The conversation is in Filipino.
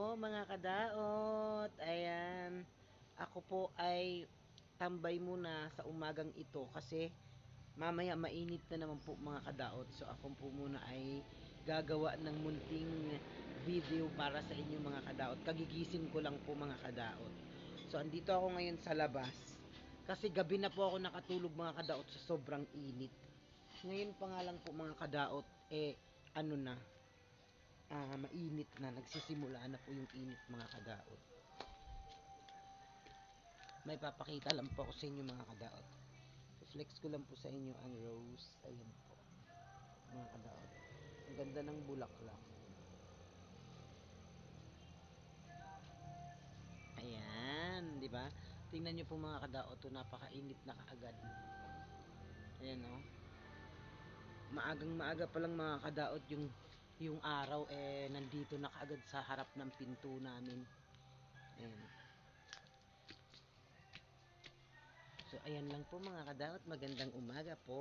Mga kadaot, ayan. Ako po ay tambay muna sa umagang ito kasi mamaya mainit na naman po mga kadaot. So ako po muna ay gagawa ng munting video para sa inyo mga kadaot. Kagigising ko lang po mga kadaot. So andito ako ngayon sa labas. Kasi gabi na po ako nakatulog mga kadaot sa sobrang init. Ngayon pa nga lang po mga kadaot, ano na, mainit na, nagsisimula na po yung init mga kadaot. May papakita lang po ako sa inyo mga kadaot. Flex ko lang po sa inyo ang rose. Ayan po mga kadaot. Ang ganda ng bulaklak. Ayan, di ba? Tingnan niyo po mga kadaot, to napakainit na kaagad. Ayan oh. Maagang maaga pa lang mga kadaot yung araw nandito na kaagad sa harap ng pinto namin. Ayan. So ayan lang po mga kadaot, magandang umaga po.